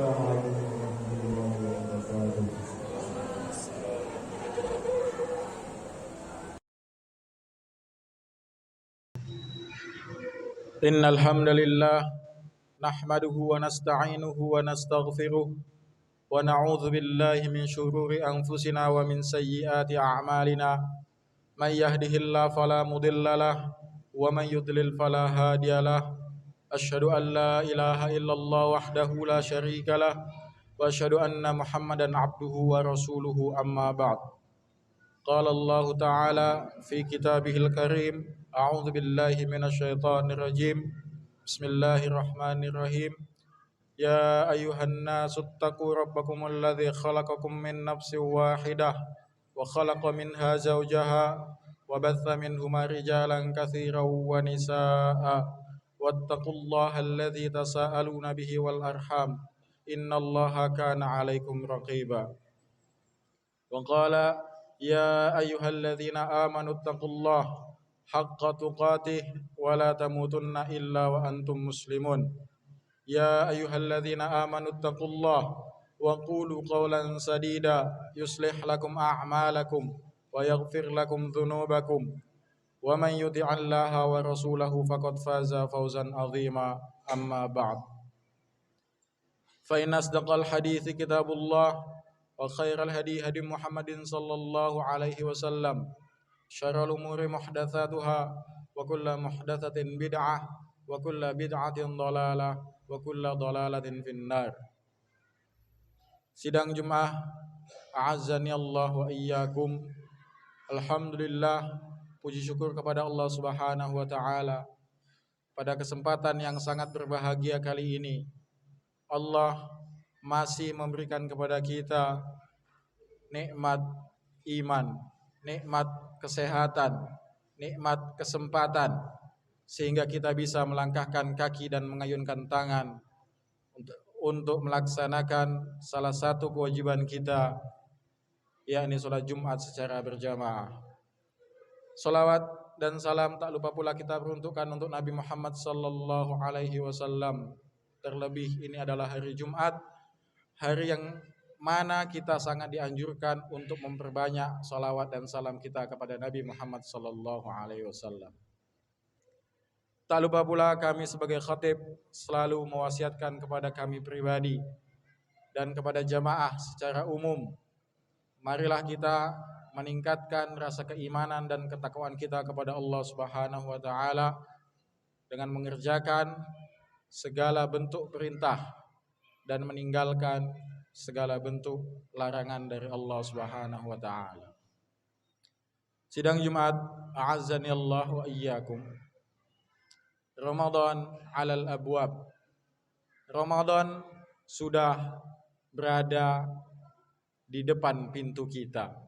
Assalamualaikum warahmatullahi wabarakatuh. Innal hamdalillah nahmaduhu wa nasta'inuhu wa nastaghfiruh wa na'udzu billahi min shururi anfusina wa min sayyiati a'malina may yahdihillahu fala mudhillalah wa may yudlil fala hadiyalah asyhadu an la ilaha illallah wahdahu la syarikalah wa asyhadu anna muhammadan abduhu wa rasuluhu amma ba'd. Qala Allah Ta'ala fi kitabihil karim, a'udzu billahi minasyaitonir rajim. Bismillahirrahmanirrahim. Ya ayyuhan nasu ittaqu rabbakumul ladzi khalaqakum min nafsin wahidah wa khalaqa minha zawjaha wa batha minhuma rijalan katsiran wa nisaa'a wattaqullaha alladzi tasaaluna bihi wal arham innallaha kana 'alaikum raqiba. Wa qala ya ayyuhalladzina amanu ittaqullaha haqqa tuqatih wa la tamutunna illa wa antum muslimun. Ya ayyuhalladzina amanu ittaqullaha wa qulu qawlan sadida yuslih lakum a'malakum wa yaghfir lakum dhunubakum wa man yuti'allaha wa rasulahu faqad faza fawzan 'azima. Amma ba'd. Fa inna asdaqal hadithi kitabullah wa khairal hadi hadi Muhammadin sallallahu alaihi wasallam. Syarrul umuri muhdatsatuha wa kullu muhdatsatin bid'ah wa kullu bid'atin dhalalah wa kullu dhalalatin finnar. Sidang Jumat, a'azzani Allah wa iyyakum. Alhamdulillah, puji syukur kepada Allah Subhanahu wa taala. Pada kesempatan yang sangat berbahagia kali ini, Allah masih memberikan kepada kita nikmat iman, nikmat kesehatan, nikmat kesempatan, sehingga kita bisa melangkahkan kaki dan mengayunkan tangan untuk melaksanakan salah satu kewajiban kita, yakni sholat Jumat secara berjamaah. Salawat dan salam tak lupa pula kita peruntukkan untuk Nabi Muhammad sallallahu alaihi wasallam. Terlebih ini adalah hari Jumat, hari yang mana kita sangat dianjurkan untuk memperbanyak salawat dan salam kita kepada Nabi Muhammad sallallahu alaihi wasallam. Tak lupa pula kami sebagai khatib selalu mewasiatkan kepada kami pribadi dan kepada jamaah secara umum, marilah kita meningkatkan rasa keimanan dan ketakwaan kita kepada Allah Subhanahu wa taala dengan mengerjakan segala bentuk perintah dan meninggalkan segala bentuk larangan dari Allah Subhanahu wa taala. Sidang Jumat, a'azzani Allah wa iyyakum. Ramadan 'alal abwab. Ramadan sudah berada di depan pintu kita.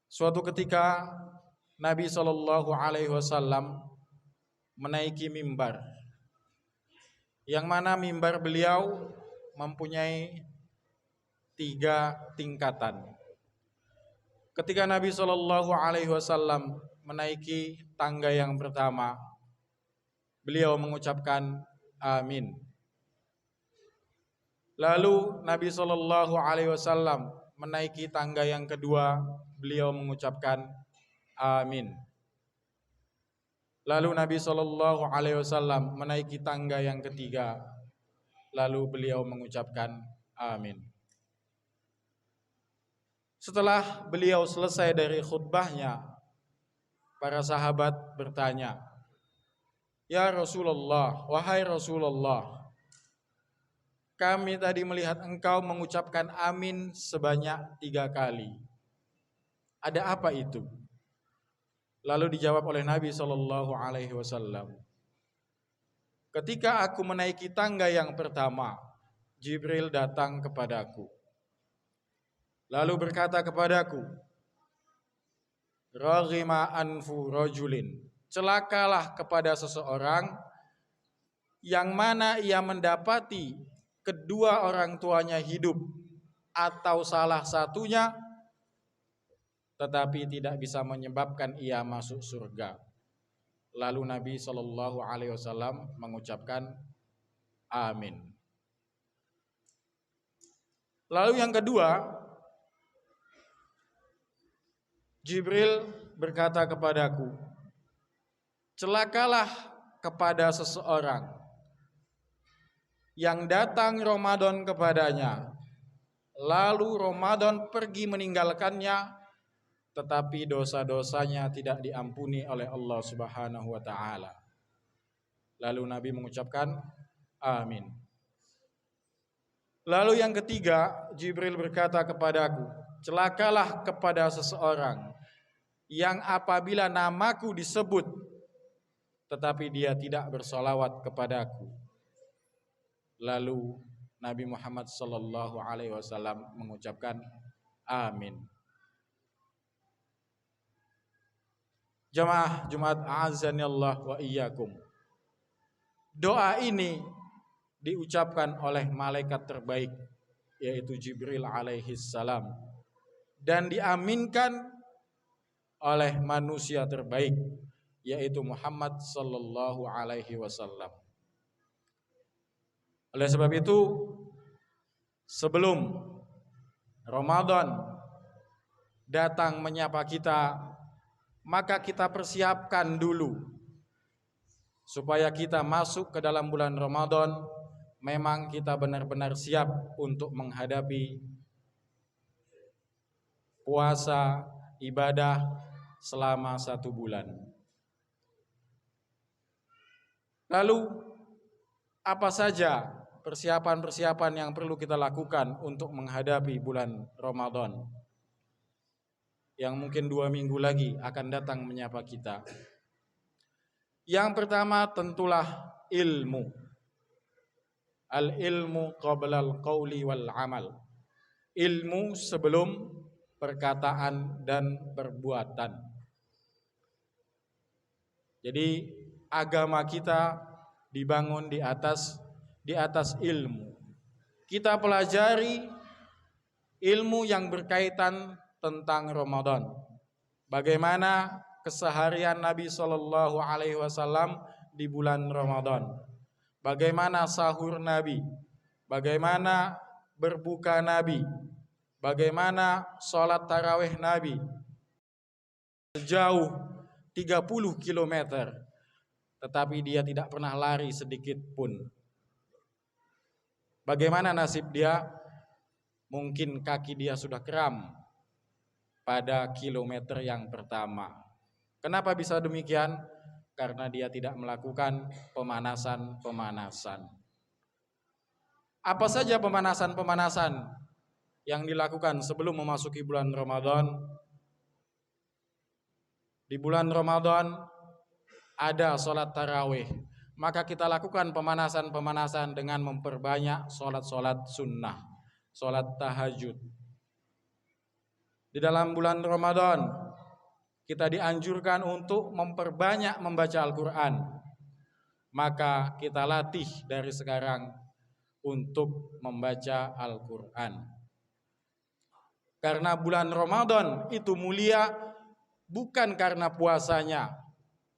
Suatu ketika Nabi sallallahu alaihi wasallam menaiki mimbar, yang mana mimbar beliau mempunyai 3 tingkatan. Ketika Nabi sallallahu alaihi wasallam menaiki tangga yang pertama, beliau mengucapkan amin. Lalu Nabi sallallahu alaihi wasallam menaiki tangga yang kedua, beliau mengucapkan amin. Lalu Nabi sallallahu alaihi wasallam menaiki tangga yang ketiga, lalu beliau mengucapkan amin. Setelah beliau selesai dari khutbahnya, para sahabat bertanya, "Ya Rasulullah, wahai Rasulullah, kami tadi melihat engkau mengucapkan amin sebanyak 3 kali. Ada apa itu?" Lalu dijawab oleh Nabi sallallahu alaihi wasallam, "Ketika aku menaiki tangga yang pertama, Jibril datang kepadaku. Lalu berkata kepadaku, 'Raghima anfu rajulin,' celakalah kepada seseorang yang mana ia mendapati kedua orang tuanya hidup atau salah satunya, tetapi tidak bisa menyebabkan ia masuk surga." Lalu Nabi sallallahu alaihi wasallam mengucapkan amin. Lalu yang kedua, Jibril berkata kepadaku, celakalah kepada seseorang yang datang Ramadan kepadanya, lalu Ramadan pergi meninggalkannya, tetapi dosa-dosanya tidak diampuni oleh Allah Subhanahu wa taala. Lalu Nabi mengucapkan amin. Lalu yang ketiga, Jibril berkata kepadaku, celakalah kepada seseorang yang apabila namaku disebut, tetapi dia tidak bersolawat kepadaku. Lalu Nabi Muhammad sallallahu alaihi wasallam mengucapkan amin. Jamaah Jumat a'azzanillah wa iyyakum. Doa ini diucapkan oleh malaikat terbaik, yaitu Jibril alaihi salam, dan diaminkan oleh manusia terbaik, yaitu Muhammad sallallahu alaihi wasallam. Oleh sebab itu, sebelum Ramadan datang menyapa kita, maka kita persiapkan dulu supaya kita masuk ke dalam bulan Ramadan memang kita benar-benar siap untuk menghadapi puasa, ibadah selama 1 bulan. Lalu apa saja persiapan-persiapan yang perlu kita lakukan untuk menghadapi bulan Ramadan yang mungkin 2 minggu lagi akan datang menyapa kita? Yang pertama tentulah ilmu. Al-ilmu qabla al-qawli wal amal. Ilmu sebelum perkataan dan perbuatan. Jadi agama kita dibangun di atas ilmu. Kita pelajari ilmu yang berkaitan tentang Ramadan. Bagaimana keseharian Nabi Shallallahu Alaihi Wasallam di bulan Ramadan. Bagaimana sahur Nabi, bagaimana berbuka Nabi, bagaimana sholat tarawih Nabi sejauh 30 km, tetapi dia tidak pernah lari sedikit pun. Bagaimana nasib dia? Mungkin kaki dia sudah kram pada kilometer yang pertama. Kenapa bisa demikian? Karena dia tidak melakukan pemanasan. Apa saja pemanasan yang dilakukan sebelum memasuki bulan Ramadan? Di bulan Ramadan ada sholat tarawih, maka kita lakukan pemanasan dengan memperbanyak sholat sunnah, sholat tahajud. Di dalam bulan Ramadan kita dianjurkan untuk memperbanyak membaca Al-Quran. Maka kita latih dari sekarang untuk membaca Al-Quran. Karena bulan Ramadan itu mulia bukan karena puasanya,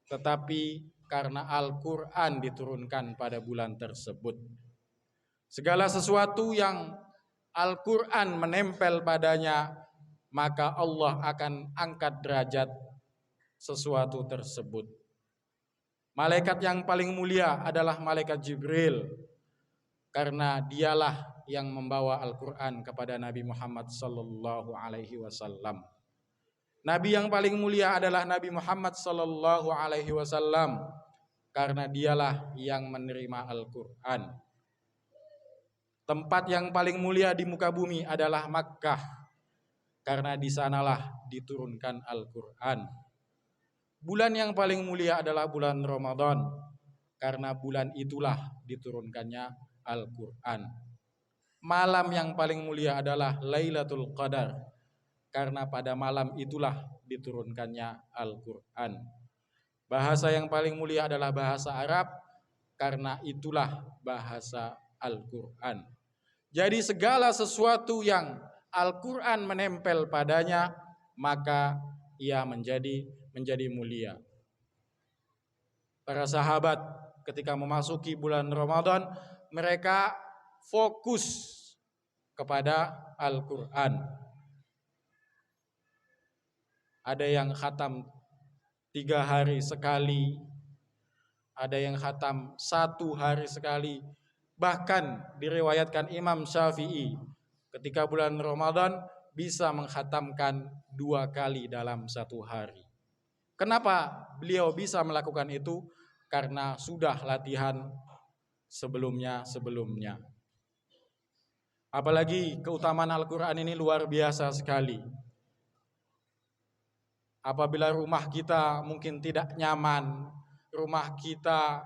tetapi karena Al-Quran diturunkan pada bulan tersebut. Segala sesuatu yang Al-Quran menempel padanya, maka Allah akan angkat derajat sesuatu tersebut. Malaikat yang paling mulia adalah malaikat Jibril, karena dialah yang membawa Al-Quran kepada Nabi Muhammad sallallahu alaihi wasallam. Nabi yang paling mulia adalah Nabi Muhammad sallallahu alaihi wasallam, karena dialah yang menerima Al-Quran. Tempat yang paling mulia di muka bumi adalah Makkah, karena di sanalah diturunkan Al-Quran. Bulan yang paling mulia adalah bulan Ramadan, karena bulan itulah diturunkannya Al-Quran. Malam yang paling mulia adalah Lailatul Qadar, karena pada malam itulah diturunkannya Al-Quran. Bahasa yang paling mulia adalah bahasa Arab, karena itulah bahasa Al-Quran. Jadi segala sesuatu yang Al-Quran menempel padanya, maka ia menjadi mulia. Para sahabat ketika memasuki bulan Ramadan, mereka fokus kepada Al-Quran. Ada yang khatam 3 hari sekali, ada yang khatam 1 hari sekali. Bahkan diriwayatkan Imam Syafi'i ketika bulan Ramadan bisa mengkhatamkan 2 kali dalam 1 hari. Kenapa beliau bisa melakukan itu? Karena sudah latihan sebelumnya. Apalagi keutamaan Al-Quran ini luar biasa sekali. Apabila rumah kita mungkin tidak nyaman, rumah kita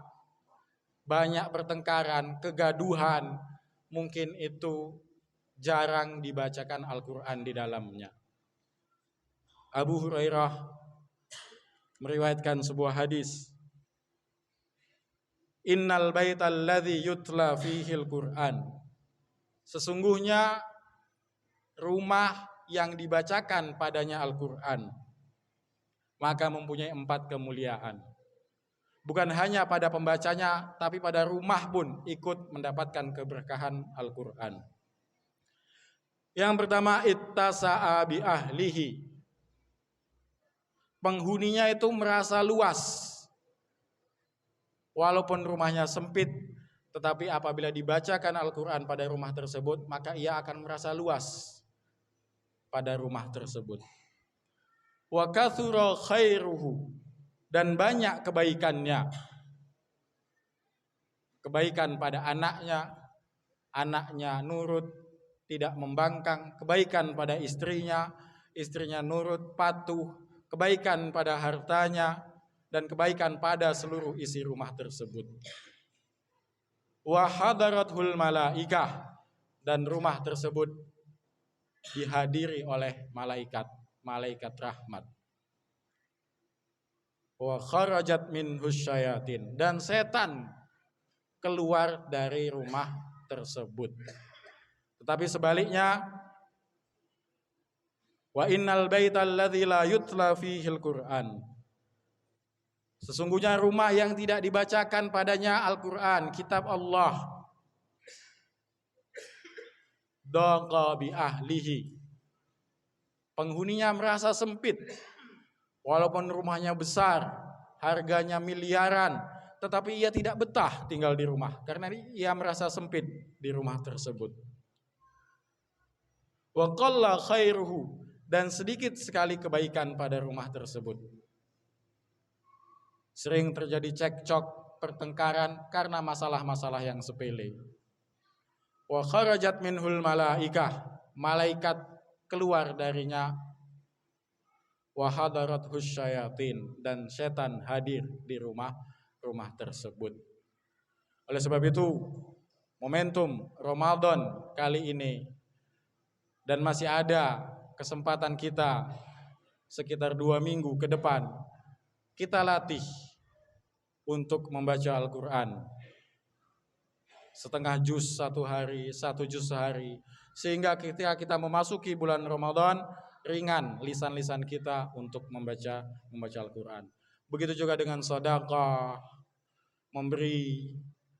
banyak pertengkaran, kegaduhan, mungkin itu jarang dibacakan Al-Quran di dalamnya. Abu Hurairah meriwayatkan sebuah hadis, Innal baital ladzi yutla fihil Qur'an. Sesungguhnya rumah yang dibacakan padanya Al-Quran maka mempunyai 4 kemuliaan. Bukan hanya pada pembacanya, tapi pada rumah pun ikut mendapatkan keberkahan Al-Quran. Yang pertama, ittasa'a bi ahlihi. Penghuninya itu merasa luas. Walaupun rumahnya sempit, tetapi apabila dibacakan Al-Quran pada rumah tersebut, maka ia akan merasa luas pada rumah tersebut. Wa kathura khairuhu, dan banyak kebaikannya. Kebaikan pada anaknya nurut, tidak membangkang. Kebaikan pada istrinya nurut, patuh. Kebaikan pada hartanya, dan kebaikan pada seluruh isi rumah tersebut. Wa hadarathul malaikah, dan rumah tersebut dihadiri oleh malaikat rahmat. Wa kharajat minhu syayatin, dan setan keluar dari rumah tersebut. Tetapi sebaliknya, wa innal baital ladzi la yutla fihil Qur'an. Sesungguhnya rumah yang tidak dibacakan padanya Al-Quran, kitab Allah, daqa bi ahlihi. Penghuninya merasa sempit. Walaupun rumahnya besar, harganya miliaran, tetapi ia tidak betah tinggal di rumah karena ia merasa sempit di rumah tersebut. Wa qalla khairuhu, dan sedikit sekali kebaikan pada rumah tersebut. Sering terjadi cekcok, pertengkaran karena masalah-masalah yang sepele. Wa kharajat minhul malaikah, malaikat keluar darinya. Wa hadarathus syayatin, dan setan hadir di rumah tersebut. Oleh sebab itu, momentum Ramadan kali ini, dan masih ada kesempatan kita sekitar 2 minggu ke depan, kita latih untuk membaca Al-Quran. Setengah juz 1 hari, 1 juz sehari. Sehingga ketika kita memasuki bulan Ramadan, ringan lisan-lisan kita untuk membaca Al-Quran. Begitu juga dengan sedekah, memberi,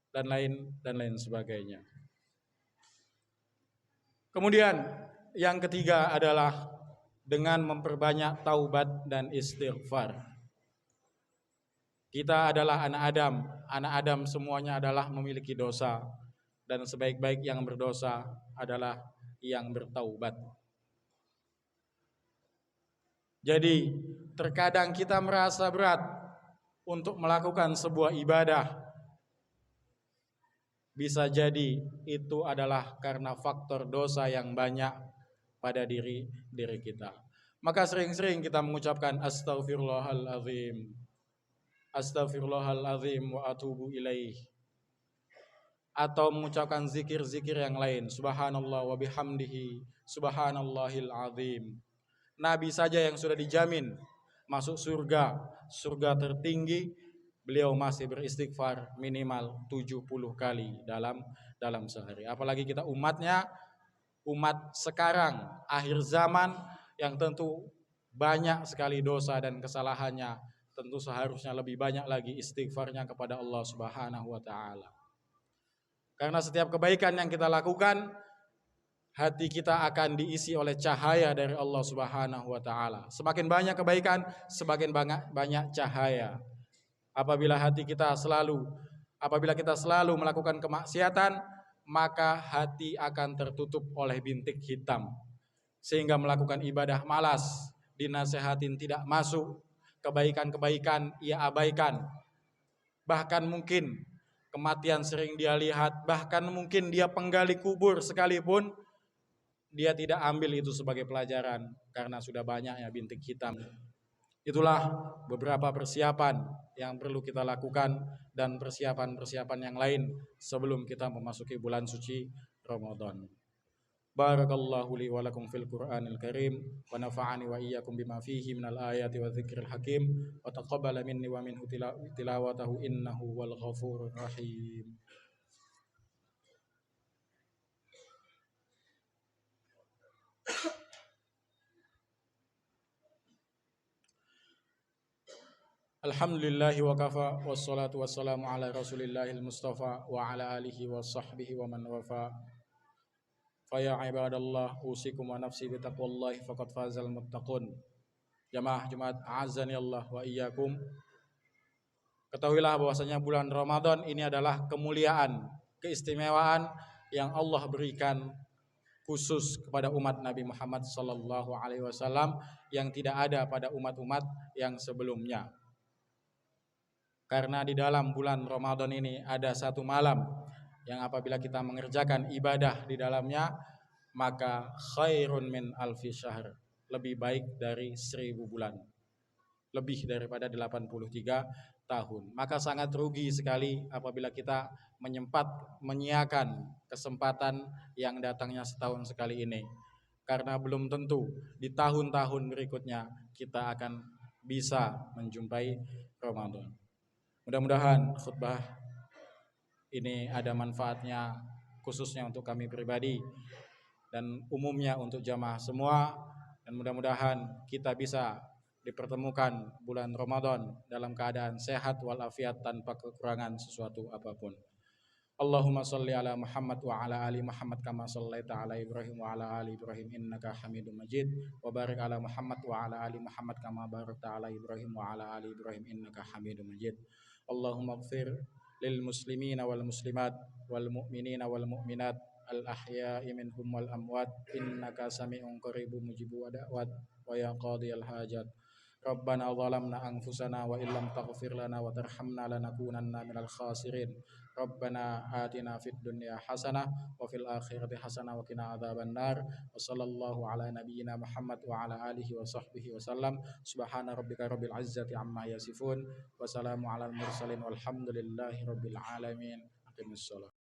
dan lain sebagainya. Kemudian yang ketiga adalah dengan memperbanyak taubat dan istighfar. Kita adalah anak Adam semuanya adalah memiliki dosa, dan sebaik-baik yang berdosa adalah yang bertaubat. Jadi terkadang kita merasa berat untuk melakukan sebuah ibadah. Bisa jadi itu adalah karena faktor dosa yang banyak pada diri kita. Maka sering-sering kita mengucapkan astaghfirullahaladzim, astaghfirullahaladzim wa atubu ilaih, atau mengucapkan zikir-zikir yang lain, subhanallah wa bihamdihi subhanallahil azim. Nabi saja yang sudah dijamin masuk surga tertinggi, beliau masih beristighfar minimal 70 kali dalam sehari. Apalagi kita umat sekarang akhir zaman yang tentu banyak sekali dosa dan kesalahannya, tentu seharusnya lebih banyak lagi istighfarnya kepada Allah Subhanahu wa taala. Karena setiap kebaikan yang kita lakukan hati kita akan diisi oleh cahaya dari Allah Subhanahu wa taala. Semakin banyak kebaikan, semakin banyak cahaya. Apabila kita selalu melakukan kemaksiatan, maka hati akan tertutup oleh bintik hitam, sehingga melakukan ibadah malas, dinasehatin tidak masuk, kebaikan-kebaikan ia abaikan. Bahkan mungkin kematian sering dia lihat, bahkan mungkin dia penggali kubur sekalipun, dia tidak ambil itu sebagai pelajaran karena sudah banyaknya bintik hitam. Itulah beberapa persiapan yang perlu kita lakukan dan persiapan-persiapan yang lain sebelum kita memasuki bulan suci Ramadan. Barakallahu li wa lakum fil Qur'anil Karim wa nafa'ani wa iyyakum bima fihi minal ayati wa dzikril hakim wa taqabbala minni wa minhu tilawatahu innahu wal ghafurur rahim. Alhamdulillahi wa kafa wassalatu wassalamu ala rasulillahil mustafa wa ala alihi wa sahbihi wa man wafa. Faya ibadallah usikum wa nafsi bitaqwallahi faqad fazal muttaqun. Jamaah Jumat azani Allah wa iyyakum. Ketahuilah bahwasanya bulan Ramadan ini adalah kemuliaan, keistimewaan yang Allah berikan khusus kepada umat Nabi Muhammad sallallahu alaihi wasallam yang tidak ada pada umat-umat yang sebelumnya. Karena di dalam bulan Ramadan ini ada satu malam yang apabila kita mengerjakan ibadah di dalamnya, maka khairun min alfi syahr, lebih baik dari 1000 bulan, lebih daripada 83 tahun. Maka sangat rugi sekali apabila kita menyiakan kesempatan yang datangnya setahun sekali ini, karena belum tentu di tahun-tahun berikutnya kita akan bisa menjumpai Ramadan. Mudah-mudahan khutbah ini ada manfaatnya khususnya untuk kami pribadi dan umumnya untuk jamaah semua, dan mudah-mudahan kita bisa dipertemukan bulan Ramadan dalam keadaan sehat walafiat tanpa kekurangan sesuatu apapun. Allahumma salli ala Muhammad wa ala ali Muhammad kama sallaita ala Ibrahim wa ala ali Ibrahim innaka Hamidum Majid, wa barik ala Muhammad wa ala ali Muhammad kama barakta ala Ibrahim wa ala ali Ibrahim innaka Hamidum Majid. Allahumma ighfir lil muslimina wal muslimat wal mu'minina wal mu'minat al ahya'i minhum wal amwat innaka sami'un qaribun mujibud da'wat wa ya qadiyal hajat. Rabbana zalamna anfusana wa illam taghfir lana wa tarhamna lanakunanna minal khasirin. Rabbana atina fid dunya hasanah wa fil akhirati hasanah wa qina adzabannar. Wa sallallahu ala nabiyyina Muhammad wa ala alihi wa sahbihi wa sallam. Subhana rabbika rabbil izzati amma yasifun wa salamun alal mursalin walhamdulillahi rabbil alamin. Aqimissalam.